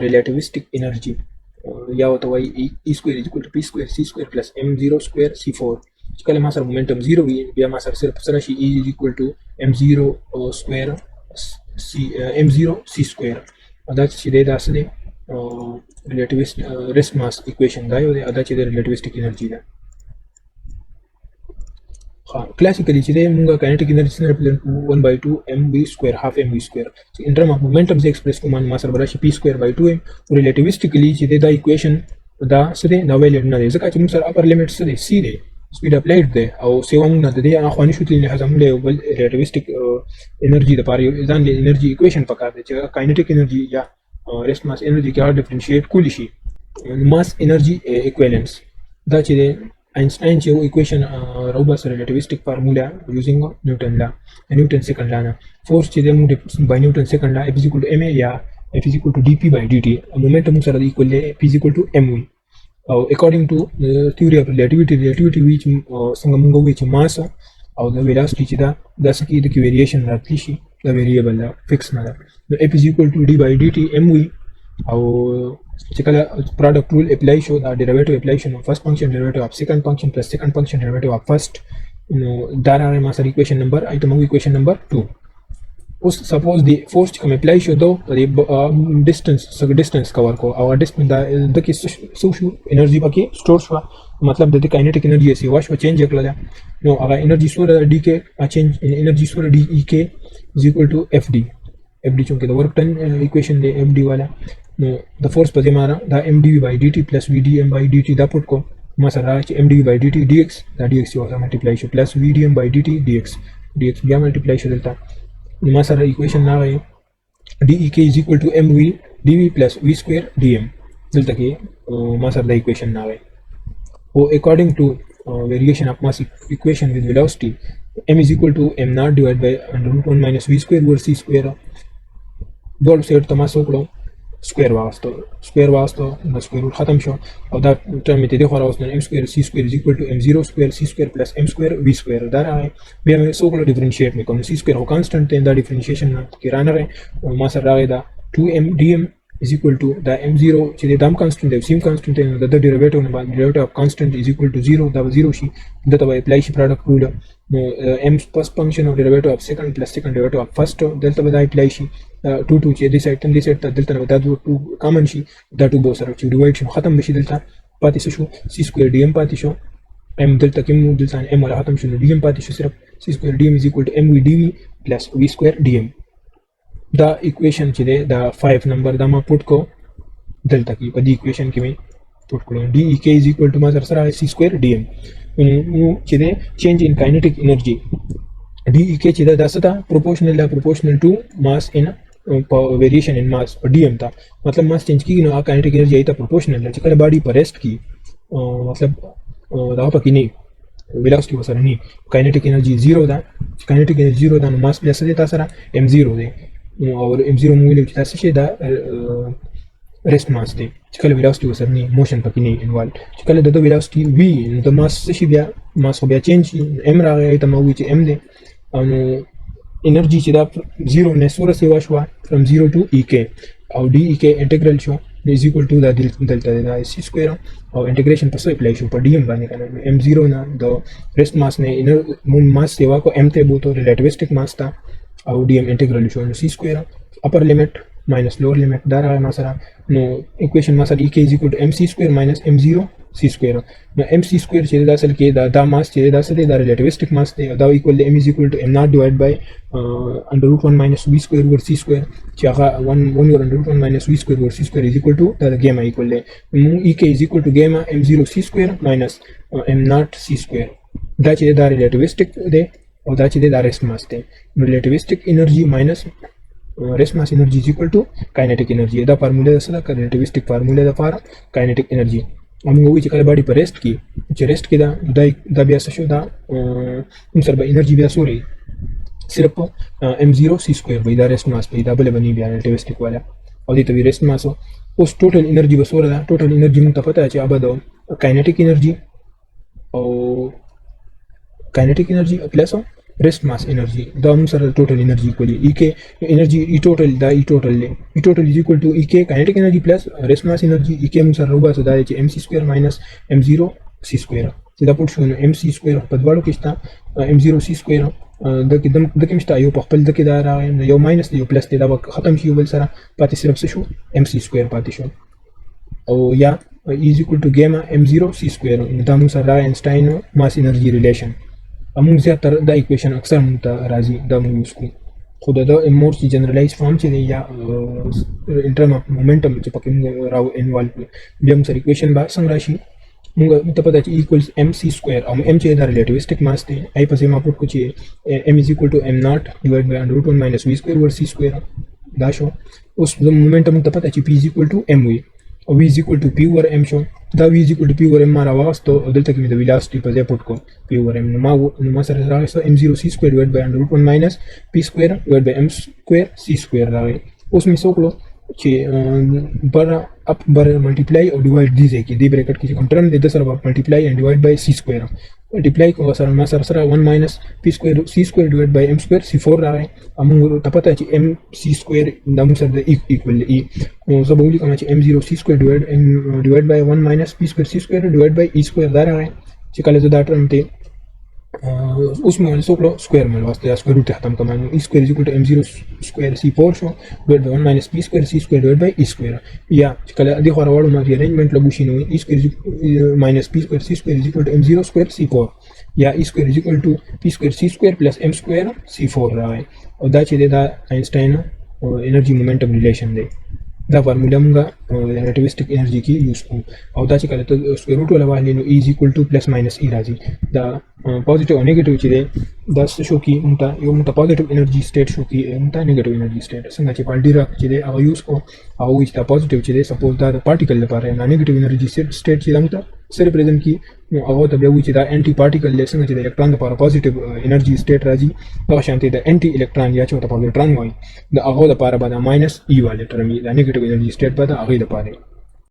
relativistic energy یا ورته وایي E square is equal to P square C square plus M0 square C4 چې کله ما سره مومنټم 0 وي بیا ما سره صرف سره شي E is equal to M0 square M0 C square دا چې دی دا څه دی relativist rest mass equation دا یو دی دا چې د relativistic energy ده classically چې موږ kinetic energy څنګه represent 1/2 mv square half mv square so in term of momentum سے express کوم ما سره برابر شي p square by 2m relativistically چې دا equation دا څه دی نو ویلیډ نه دی ځکه چې موږ سره upper limit څه دی c دی speed applied دی او سیوا موږ نه دی اخواني شو تل لحاظه موږ یو بل relativistic energy د پاره یو ځان له energy equation پکار دی چې kinetic energy یا rest mass energy کې differentiate کولی شي mass energy equivalence دا چې Einstein چې equation robust relativistic formula using Newton law Newton second law force چې موږ by Newton second law F is equal to ma یا F is equal to dp by dt momentum سره equal F is equal to mv او according to the theory of relativity which څنګه موږ وایو چې mass او the velocity چې دا سکه د variation راتلی شي دا variable دا fix نه ده F is equal to d by dt mv او چې کله product rule apply شو دا derivative apply شو first function derivative of second function plus second function derivative of first دا راغی ما سره equation number item equation number 2 اوس suppose the force کوم apply شو دو distance cover کو او distance دا د کې سو شو energy پکې store شو مطلب د kinetic energy سی واش change کړل نو هغه energy سره dk change in energy سره dek is equal to fd چونکه د work done equation دی fd والا نو د فورس په ځمانه دا mdv by dt plus vdm by dt دا پټ کو ما سره چې mdv by dt dx دا dx یو سره ملټیپلای شو plus vdm by dt dx بیا ملټیپلای شو دلته ما سره equation راغی dek is equal to mv dv plus v square dm دلته کې ما سره دا equation راغی او according to variation of mass equation with velocity m is equal to m naught divided by under root 1 minus v square over c square دوه سیټ تماسو کړو square واستو د square root ختم شو او دا ټرم ته دی خو راوستل m square c square is equal to m0 square c square plus m square v square دا راغی بیا مې سو کړو ډیفرنشیټ مې کوم c square هو کانسټنټ دی دا ډیفرنشیشن کې را نه ما سره راغی دا 2m dm is equal to the m0 چې د دام کانسټنټ دی سیم کانسټنټ دی د ډیریویټیو نه بعد ډیریویټیو اف کانسټنټ is equal to 0 دا 0 شي دا ته اپلای شي پروډکټ رول نو m first function of derivative of second plus second derivative of first دلته به اپلای شي 2 چې دې سایت ته دلته دا 2 کامن شي دا 2 به سره چې ډیوایډ شي ختم بشي دلته پاتې شو c square dm پاتې شو m دلته کې دلته m ولا ختم شو dm پاتې شو صرف c square dm is equal to mv dv plus v square dm دا equation چې دا 5 نمبر دا ما پټ کو دلته کې په دې equation کې مې پټ کړو dek is equal to ما سره c square dm نو چې دا change in kinetic energy dek چې دا څه ده proportional to mass in variation in mass په dm تا مطلب mass change کیږي نو kinetic energy ایته proportional چې کله باډي پر rest کی مطلب دا پکې نه velocity وسره نه kinetic energy 0 ده kinetic energy 0 ده نو mass بیا څه دی تاسو سره m0 دی او m0 مو ویل چې تاسو شي دا rest mass دی چې کله velocity وسره نه motion پکې نه انوالو چې کله د velocity v نو د mass څه شي بیا mass خو بیا change m راغی ایته مو وی چې m دی او energy چې دا 0 نه سوره سیوا شو from 0 to ek او dek integral شو is equal to دا دلته دا c square او integration په څه اپلای شو په dm باندې کنه m0 نه د rest mass نه مون mass سیوا کو m ته بوته relativistic mass تا او dm integral شو c square upper limit minus lower limit دا راغی ما سره نو equation ما سره ek is equal to mc square minus m0 c square نو mc square چې دا اصل کې دا mass چې دا څه دی دا relativistic mass دی دا equal to m is equal to m naught divided by under root 1 minus v square over c square چې هغه 1 over under root 1 minus v square over c square is equal to دا gamma equal دی نو ek is equal to gamma m0 c square minus m naught c square دا چې دا relativistic دی او دا چې دا rest mass دی relativistic energy minus rest mass energy is equal to kinetic energy دا فارموله ده سره relativistic فارموله ده فار kinetic energy موږ وایو چې کله باډي پر ریسټ کې چې ریسټ کې دا بیا څه شو دا هم سره به انرژي بیا سوري صرف m0 c square به دا ریسټ ماس به دا بل باندې بیا relativistic والا او دې ته وی ریسټ ماس اوس ټوټل انرژي به سوره دا ټوټل انرژي موږ ته پته چې ابد kinetic energy او kinetic energy plus rest mass energy دا موږ سره total energy equal ek energy e total دا e total له e total is equal to ek kinetic energy plus rest mass energy ek موږ سره وباسو دا چې mc square minus m0 c square چې دا پټ شو نو mc square په دواړو کې شته m0 c square د کې مشته یو په خپل د کې دا راغی یو ماینس یو پلس دی دا ختم شي بل سره پاتې صرف څه شو mc square پاتې شو او یا is equal to gamma m0 c square دا موږ سره آینسټاین ماس انرژي ریلیشن موږ زیاتره دا ایکویشن اکثر موږ ته راځي دا موږ یوز کوو خو د مور چې جنرالایز فارم چې دی یا انټرنل مومنټم چې پکې موږ راو انوالو بیا موږ سره ایکویشن به څنګه راشي موږ ته پته چې ایکوالز mc سکوयर او m چې دا ریلیټیویسټک ماس دی آی په ما پټ کو چې m is equal to m naught divided by under root 1 minus v square over c square دا شو اوس د مومنټم ته پته چې p is equal to m وي او v is equal to p over m شو دا v is equal to p over m ما راوستو دلته کې د ویلاسټي په ځای پټ کو p over m نو ما سره راغی m0 c square divided by under root 1 minus p square divided by m square c square راغی اوس می څوکلو چې بر اپ بر ملټیپلای او ډیوایډ دي ځکه دی بریکټ کې کوم ټرم د سره ملټیپلای اینڈ ډیوایډ بای c سکوير ملټیپلای کو سره ما سره 1 minus p square c square divided by m square c4 راغی موږ ته پته چې m c square د موږ سره ایکوال ای نو زه به ولیکم چې m0 c square divided by 1 minus p square c square divided by e square دا راغی چې کله زه دا ټرم ته اوس مې څوکلو سکوير مې واسطه یا سکوير روټ ختم کوم e square is equal to m0 square c4 شو divided by 1 minus p square c square divided by e square یا کله دې خو راوړو ما ریارینجمنت لګو شي نو e square minus p square c square is equal to m0 square c4 یا e square is equal to p square c square plus m square c4 راغی او دا چې دا آینسټاین انرژي مومنټم ریلیشن دی دا فارمولا موږ ریلیټیویسټک انرژي کې یوز کوو او دا چې کله ته سکوير روټ ولا واهلی نو e is equal to plus minus e راځي دا پوزټیو او نیگیټیو چې دی دا څه شو کې موږ ته یو موږ پوزټیو انرژي سټیټ شو کې موږ ته نیگیټیو انرژي سټیټ څنګه چې پالډیرا چې دی هغه یوز کو او چې دا پوزټیو چې دی سپوز دا پارټیکل لپاره نه نیگیټیو انرژي سټیټ چې موږ ته سره پریزنت کی نو هغه ته بیا وی چې دا انټي پارټیکل څنګه چې د الکترون لپاره پوزټیو انرژي سټیټ راځي دا شانتي د انټي الکترون یا چې ته پوزټرون وایي د هغه لپاره به دا ماینس ای والے ټرم دا نیگیټیو انرژي سټیټ به دا هغه لپاره